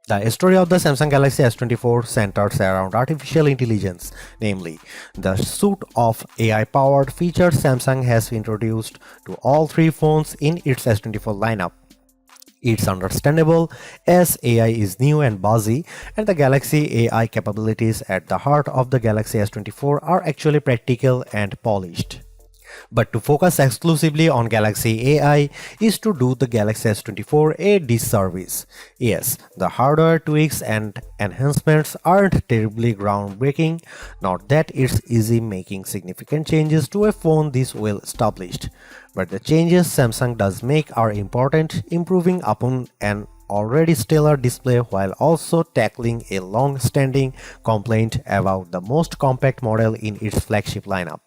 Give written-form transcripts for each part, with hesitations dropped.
The story of the Samsung Galaxy S24 centers around artificial intelligence, namely, the suite of AI-powered features Samsung has introduced to all three phones in its S24 lineup. It's understandable as AI is new and buzzy, and the Galaxy AI capabilities at the heart of the Galaxy S24 are actually practical and polished. But to focus exclusively on Galaxy AI is to do the Galaxy S24 a disservice. Yes, the hardware tweaks and enhancements aren't terribly groundbreaking, not that it's easy making significant changes to a phone this well established. But the changes Samsung does make are important, improving upon an already stellar display while also tackling a long-standing complaint about the most compact model in its flagship lineup.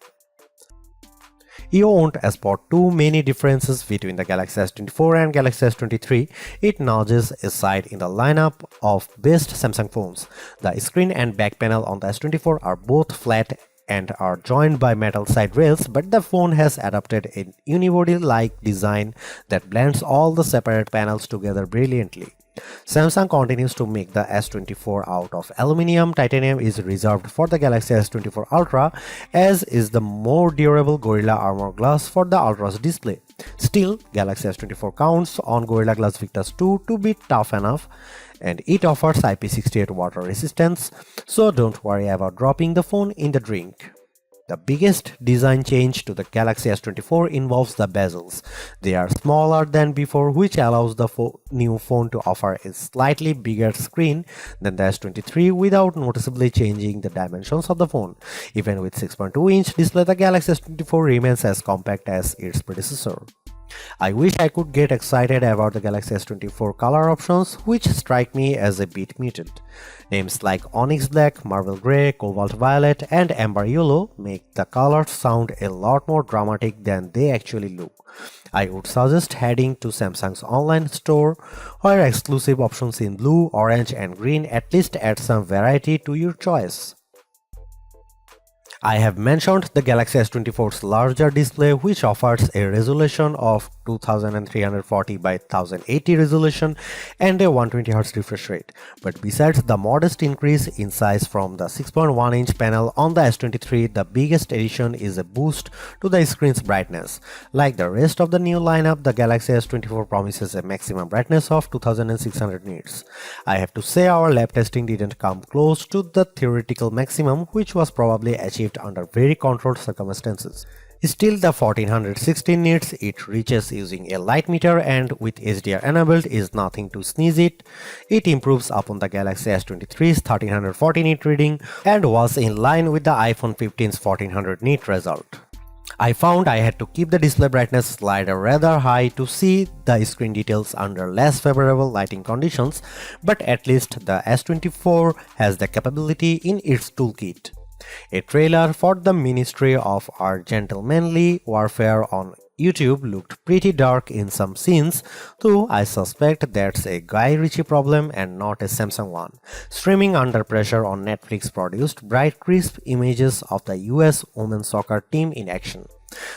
You won't spot too many differences between the Galaxy S24 and Galaxy S23. It nudges aside in the lineup of best Samsung phones. The screen and back panel on the S24 are both flat and are joined by metal side rails, but the phone has adopted a unibody-like design that blends all the separate panels together brilliantly. Samsung continues to make the S24 out of aluminum. Titanium is reserved for the Galaxy S24 Ultra, as is the more durable Gorilla Armor Glass for the Ultra's display. Still, Galaxy S24 counts on Gorilla Glass Victus 2 to be tough enough, and it offers IP68 water resistance, so don't worry about dropping the phone in the drink. The biggest design change to the Galaxy S24 involves the bezels. They are smaller than before, which allows the new phone to offer a slightly bigger screen than the S23 without noticeably changing the dimensions of the phone. Even with 6.2-inch display, the Galaxy S24 remains as compact as its predecessor. I wish I could get excited about the Galaxy S24 color options, which strike me as a bit muted. Names like Onyx Black, Marble Grey, Cobalt Violet, and Amber Yellow make the colors sound a lot more dramatic than they actually look. I would suggest heading to Samsung's online store, where exclusive options in blue, orange, and green at least add some variety to your choice. I have mentioned the Galaxy S24's larger display, which offers a resolution of 2340 by 1080 resolution and a 120Hz refresh rate. But besides the modest increase in size from the 6.1-inch panel on the S23, the biggest addition is a boost to the screen's brightness. Like the rest of the new lineup, the Galaxy S24 promises a maximum brightness of 2600 nits. I have to say our lab testing didn't come close to the theoretical maximum, which was probably achieved under very controlled circumstances. Still, the 1416 nits it reaches using a light meter and with HDR enabled is nothing to sneeze at. It improves upon the Galaxy S23's 1340 nit reading and was in line with the iPhone 15's 1400 nit result. I found I had to keep the display brightness slider rather high to see the screen details under less favorable lighting conditions, but at least the S24 has the capability in its toolkit. A trailer for the Ministry of Our Gentlemanly Warfare on YouTube looked pretty dark in some scenes, though I suspect that's a Guy Ritchie problem and not a Samsung one. Streaming Under Pressure on Netflix produced bright, crisp images of the US women's soccer team in action.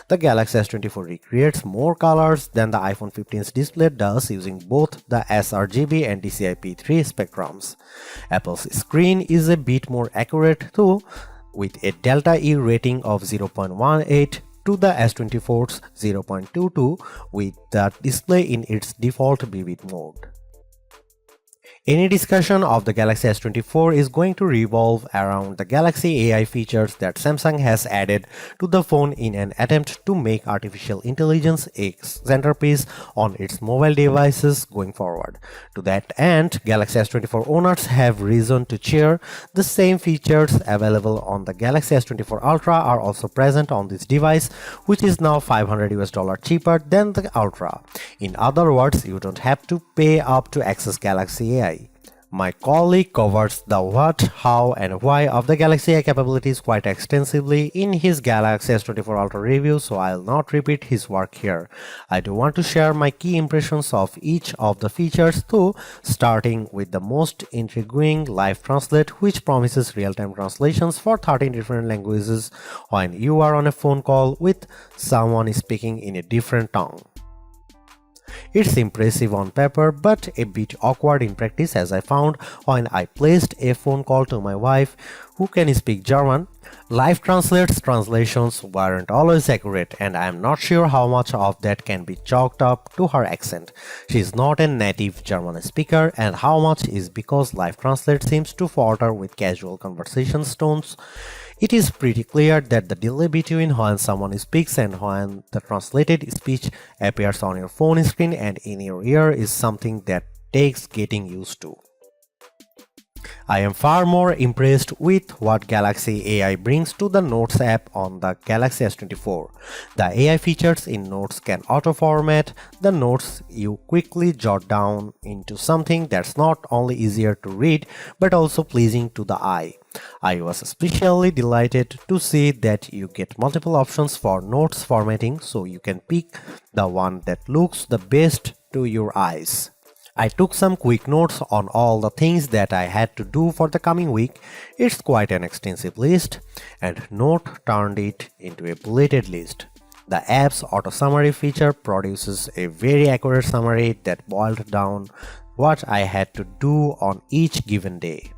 The Galaxy S24 recreates more colors than the iPhone 15's display does using both the sRGB and DCI-P3 spectrums. Apple's screen is a bit more accurate though, with a delta E rating of 0.18 to the S24's 0.22 with the display in its default vivid mode. Any discussion of the Galaxy S24 is going to revolve around the Galaxy AI features that Samsung has added to the phone in an attempt to make artificial intelligence a centerpiece on its mobile devices going forward. To that end, Galaxy S24 owners have reason to cheer. The same features available on the Galaxy S24 Ultra are also present on this device, which is now $500 cheaper than the Ultra. In other words, you don't have to pay up to access Galaxy AI. My colleague covers the what, how, and why of the Galaxy AI capabilities quite extensively in his Galaxy S24 Ultra review, so I'll not repeat his work here. I do want to share my key impressions of each of the features though, starting with the most intriguing Live Translate, which promises real-time translations for 13 different languages when you are on a phone call with someone speaking in a different tongue. It's impressive on paper but a bit awkward in practice, as I found when I placed a phone call to my wife, who can speak German. Live translations weren't always accurate, and I am not sure how much of that can be chalked up to her accent. She is not a native German speaker, and how much is because Live Translate seems to falter with casual conversation tones. It is pretty clear that the delay between when someone speaks and when the translated speech appears on your phone screen and in your ear is something that takes getting used to. I am far more impressed with what Galaxy AI brings to the Notes app on the Galaxy S24. The AI features in Notes can auto-format the notes you quickly jot down into something that's not only easier to read but also pleasing to the eye. I was especially delighted to see that you get multiple options for notes formatting, so you can pick the one that looks the best to your eyes. I took some quick notes on all the things that I had to do for the coming week. It's quite an extensive list, and Note turned it into a bulleted list. The app's auto summary feature produces a very accurate summary that boiled down what I had to do on each given day.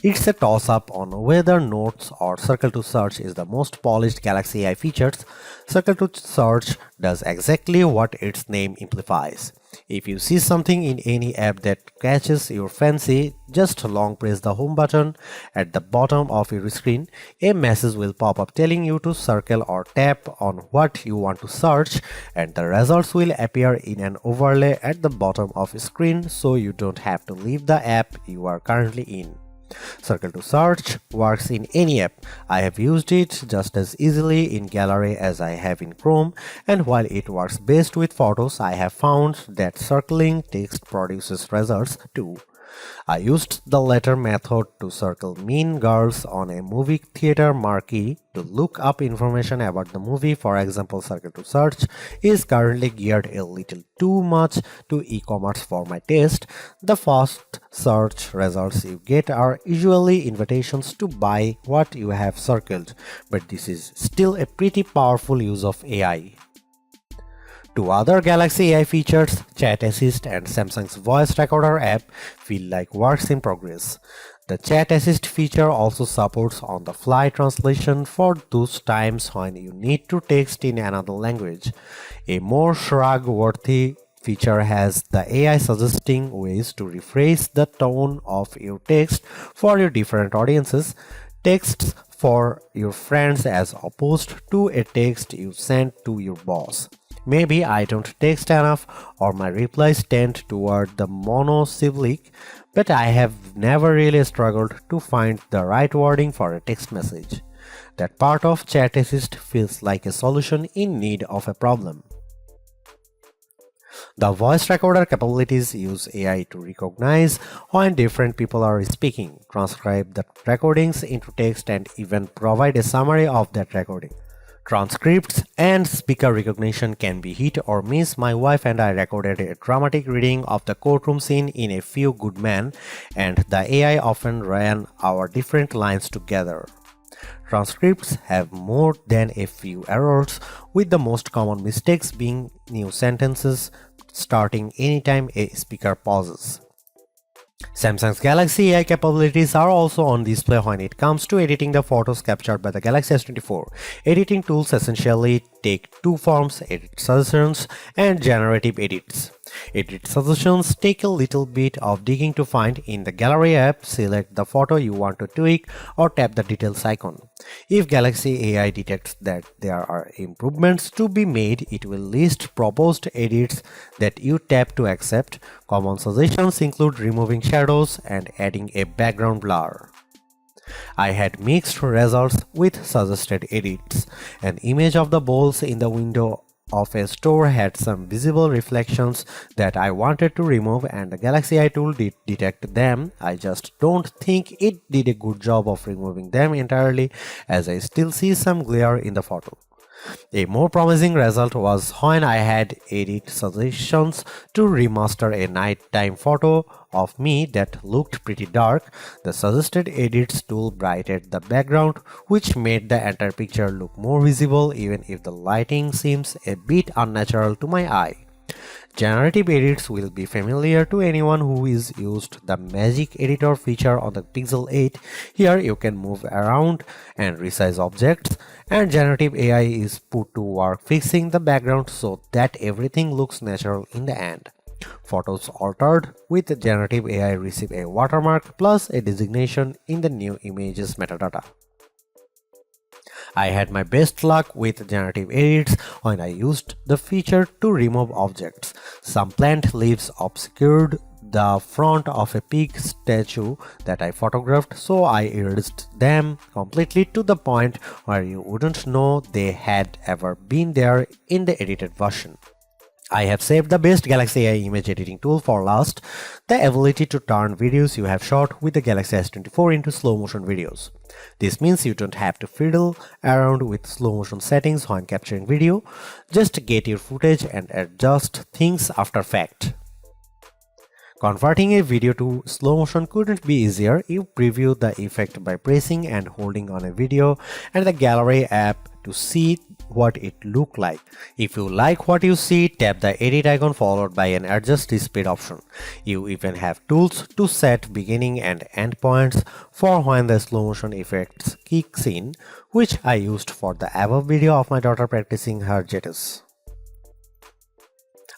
It's a toss-up on whether Notes or Circle to Search is the most polished Galaxy AI features. Circle to Search does exactly what its name implies. If you see something in any app that catches your fancy, just long press the home button at the bottom of your screen. A message will pop up telling you to circle or tap on what you want to search, and the results will appear in an overlay at the bottom of your screen, so you don't have to leave the app you are currently in. Circle to Search works in any app. I have used it just as easily in Gallery as I have in Chrome, and while it works best with photos, I have found that circling text produces results too. I used the latter method to circle Mean Girls on a movie theater marquee to look up information about the movie. For example, Circle to Search is currently geared a little too much to e-commerce for my taste. The first search results you get are usually invitations to buy what you have circled, but this is still a pretty powerful use of AI. Two other Galaxy AI features, Chat Assist and Samsung's Voice Recorder app, feel like works in progress. The Chat Assist feature also supports on-the-fly translation for those times when you need to text in another language. A more shrug-worthy feature has the AI suggesting ways to rephrase the tone of your text for your different audiences. Texts for your friends as opposed to a text you send to your boss. Maybe I don't text enough or my replies tend toward the monosyllabic, but I have never really struggled to find the right wording for a text message. That part of Chat Assist feels like a solution in need of a problem. The voice recorder capabilities use AI to recognize when different people are speaking, transcribe the recordings into text, and even provide a summary of that recording. Transcripts and speaker recognition can be hit or miss. My wife and I recorded a dramatic reading of the courtroom scene in A Few Good Men, and the AI often ran our different lines together. Transcripts have more than a few errors, with the most common mistakes being new sentences starting anytime a speaker pauses. Samsung's Galaxy AI capabilities are also on display when it comes to editing the photos captured by the Galaxy S24. Editing tools essentially take two forms: edit suggestions and generative edits. Edit suggestions take a little bit of digging to find. In the Gallery app, select the photo you want to tweak or tap the details icon. If Galaxy AI detects that there are improvements to be made, it will list proposed edits that you tap to accept. Common suggestions include removing shadows and adding a background blur. I had mixed results with suggested edits. An image of the bowls in the window of a store had some visible reflections that I wanted to remove, and the Galaxy AI tool did detect them. I just don't think it did a good job of removing them entirely, as I still see some glare in the photo. A more promising result was when I had edit suggestions to remaster a nighttime photo of me that looked pretty dark. The suggested edits tool brightened the background, which made the entire picture look more visible even if the lighting seems a bit unnatural to my eye. Generative edits will be familiar to anyone who is used the Magic Editor feature on the Pixel 8. Here you can move around and resize objects, and generative AI is put to work fixing the background so that everything looks natural in the end. Photos altered with generative AI receive a watermark plus a designation in the new images metadata. I had my best luck with generative edits when I used the feature to remove objects. Some plant leaves obscured the front of a pig statue that I photographed, so I erased them completely to the point where you wouldn't know they had ever been there in the edited version. I have saved the best Galaxy AI image editing tool for last, the ability to turn videos you have shot with the Galaxy S24 into slow motion videos. This means you don't have to fiddle around with slow motion settings when capturing video, just get your footage and adjust things after fact. Converting a video to slow motion couldn't be easier. You preview the effect by pressing and holding on a video and the Gallery app to see what it looked like. If you like what you see, tap the edit icon followed by an adjust speed option. You even have tools to set beginning and end points for when the slow motion effects kicks in, which I used for the above video of my daughter practicing her jetters.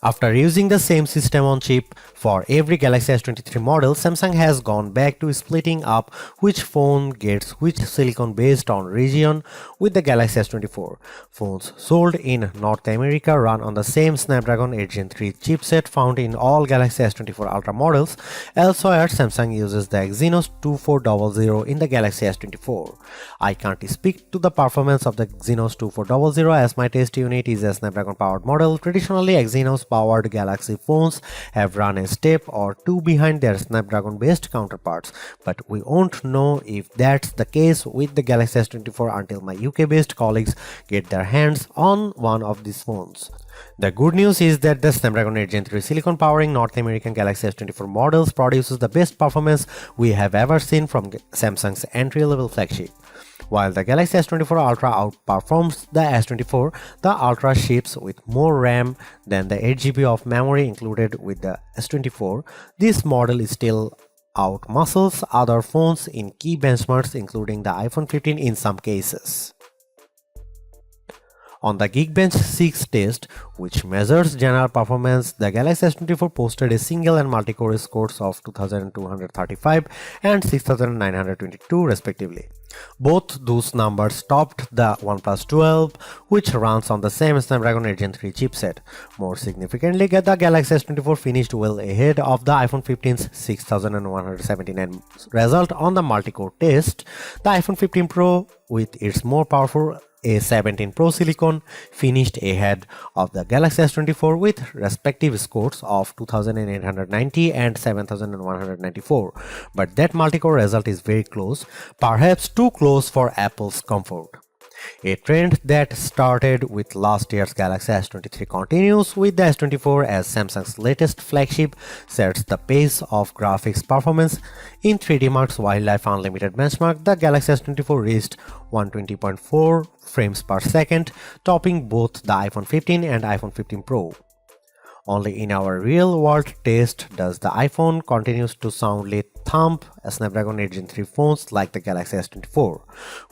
After using the same system on chip for every Galaxy S23 model, Samsung has gone back to splitting up which phone gets which silicon based on region with the Galaxy S24. Phones sold in North America run on the same Snapdragon 8 Gen 3 chipset found in all Galaxy S24 Ultra models. Elsewhere, Samsung uses the Exynos 2400 in the Galaxy S24. I can't speak to the performance of the Exynos 2400 as my test unit is a Snapdragon powered model. Traditionally, Exynos powered Galaxy phones have run a step or two behind their Snapdragon-based counterparts, but we won't know if that's the case with the Galaxy S24 until my UK-based colleagues get their hands on one of these phones. The good news is that the Snapdragon 8 Gen 3 silicon powering North American Galaxy S24 models produces the best performance we have ever seen from Samsung's entry-level flagship. While the Galaxy S24 Ultra outperforms the S24, the Ultra ships with more RAM than the 8GB of memory included with the S24. This model still outmuscles other phones in key benchmarks including the iPhone 15 in some cases. On the Geekbench 6 test, which measures general performance, the Galaxy S24 posted a single and multi-core scores of 2235 and 6922 respectively. Both those numbers topped the OnePlus 12, which runs on the same Snapdragon 8 Gen 3 chipset. More significantly, the Galaxy S24 finished well ahead of the iPhone 15's 6179 result on the multi-core test. The iPhone 15 Pro, with its more powerful A17 Pro silicon, finished ahead of the Galaxy S24 with respective scores of 2890 and 7194, but that multi-core result is very close, perhaps too close for Apple's comfort. A trend that started with last year's Galaxy S23 continues with the S24 as Samsung's latest flagship sets the pace of graphics performance. In 3D Mark's Wildlife Unlimited benchmark, the Galaxy S24 reached 120.4 frames per second, topping both the iPhone 15 and iPhone 15 Pro. Only in our real-world test does the iPhone continues to soundly thump Snapdragon 8 Gen 3 phones like the Galaxy S24.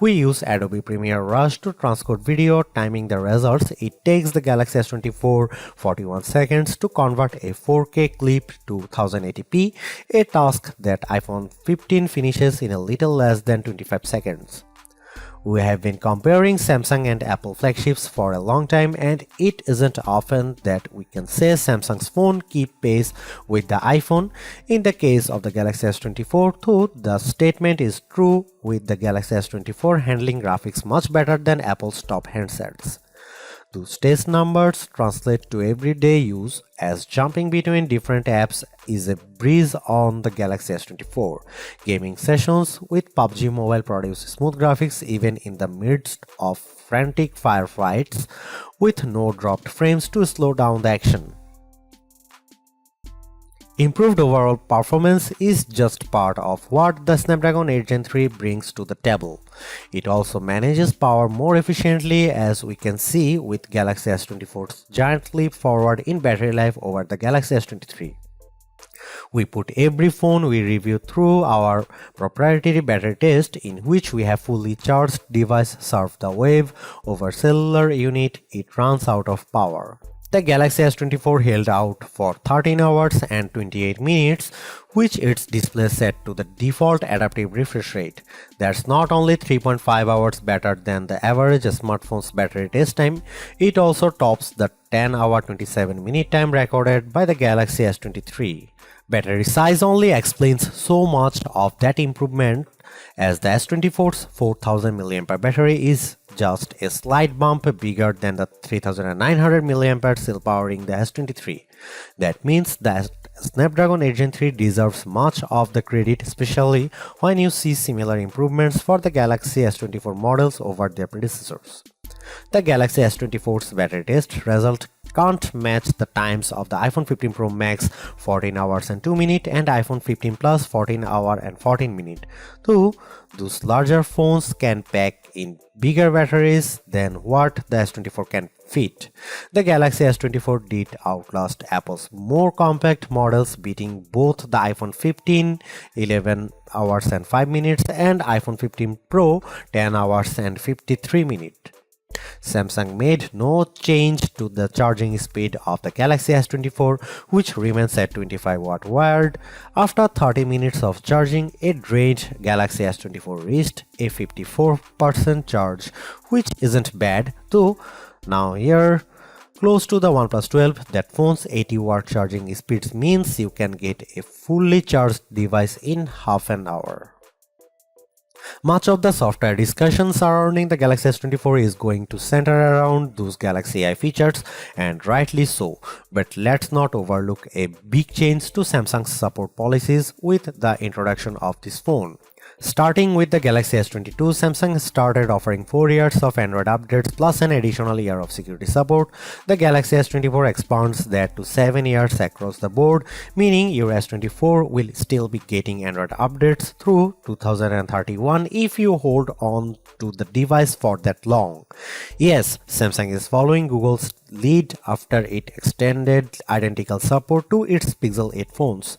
We use Adobe Premiere Rush to transcode video, timing the results. It takes the Galaxy S24 41 seconds to convert a 4K clip to 1080p, a task that iPhone 15 finishes in a little less than 25 seconds. We have been comparing Samsung and Apple flagships for a long time, and it isn't often that we can say Samsung's phone keep pace with the iPhone. In the case of the Galaxy S24, though, the statement is true with the Galaxy S24 handling graphics much better than Apple's top handsets. Those test numbers translate to everyday use, as jumping between different apps is a breeze on the Galaxy S24. Gaming sessions with PUBG Mobile produce smooth graphics even in the midst of frantic firefights, with no dropped frames to slow down the action. Improved overall performance is just part of what the Snapdragon 8 Gen 3 brings to the table. It also manages power more efficiently, as we can see with Galaxy S24's giant leap forward in battery life over the Galaxy S23. We put every phone we review through our proprietary battery test, in which we have fully charged device surf the wave over cellular unit it runs out of power. The Galaxy S24 held out for 13 hours and 28 minutes, which its display set to the default adaptive refresh rate. That's not only 3.5 hours better than the average smartphone's battery test time, it also tops the 10-hour 27-minute time recorded by the Galaxy S23. Battery size only explains so much of that improvement, as the S24's 4000 mAh battery is just a slight bump bigger than the 3900 mAh still powering the S23. That means that Snapdragon 8 Gen 3 deserves much of the credit, especially when you see similar improvements for the Galaxy S24 models over their predecessors. The Galaxy S24's battery test result can't match the times of the iPhone 15 Pro Max 14 hours and 2 minutes and iPhone 15 Plus 14 hours and 14 minutes. Though those larger phones can pack in bigger batteries than what the S24 can fit, the Galaxy S24 did outlast Apple's more compact models, beating both the iPhone 15 11 hours and 5 minutes and iPhone 15 Pro 10 hours and 53 minutes. Samsung made no change to the charging speed of the Galaxy S24, which remains at 25 watt wired. After 30 minutes of charging, a drained Galaxy S24 reached a 54% charge, which isn't bad, though now here close to the OnePlus 12, that phone's 80 watt charging speed means you can get a fully charged device in half an hour. Much of the software discussion surrounding the Galaxy S24 is going to center around those Galaxy AI features, and rightly so, but let's not overlook a big change to Samsung's support policies with the introduction of this phone. Starting with the Galaxy S22, Samsung started offering 4 years of Android updates plus an additional year of security support. The Galaxy S24 expands that to 7 years across the board, meaning your S24 will still be getting Android updates through 2031 if you hold on to the device for that long. Yes, Samsung is following Google's lead after it extended identical support to its Pixel 8 phones.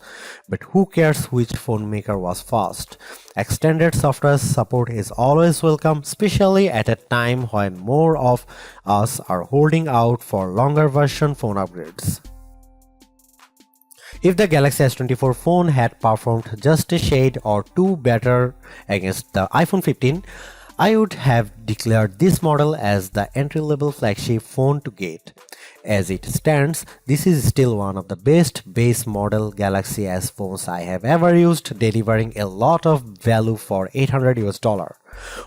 But who cares which phone maker was first? Extended software support is always welcome, especially at a time when more of us are holding out for longer version phone upgrades. If the Galaxy S24 phone had performed just a shade or two better against the iPhone 15, I would have declared this model as the entry-level flagship phone to get. As it stands, this is still one of the best base model Galaxy S phones I have ever used, delivering a lot of value for $800.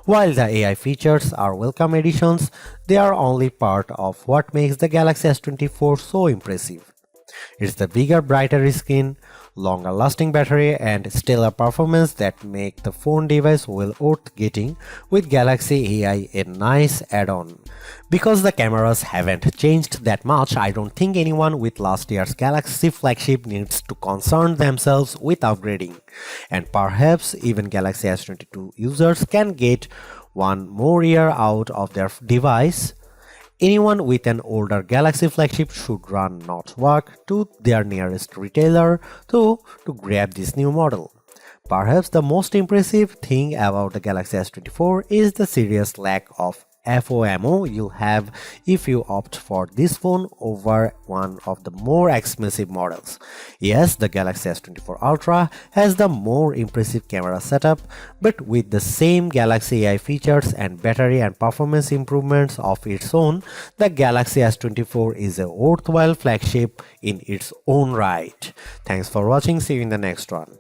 While the AI features are welcome additions, they are only part of what makes the Galaxy S24 so impressive. It's the bigger, brighter screen, longer lasting battery and stellar performance that make the phone device well worth getting, with Galaxy AI a nice add-on. Because the cameras haven't changed that much, I don't think anyone with last year's Galaxy flagship needs to concern themselves with upgrading. And perhaps even Galaxy S22 users can get one more year out of their device. Anyone with an older Galaxy flagship should run not walk to their nearest retailer to grab this new model. Perhaps the most impressive thing about the Galaxy S24 is the serious lack of FOMO you'll have if you opt for this phone over one of the more expensive models. Yes, the Galaxy S24 Ultra has the more impressive camera setup, but with the same Galaxy AI features and battery and performance improvements of its own, the Galaxy S24 is a worthwhile flagship in its own right. Thanks for watching, see you in the next one.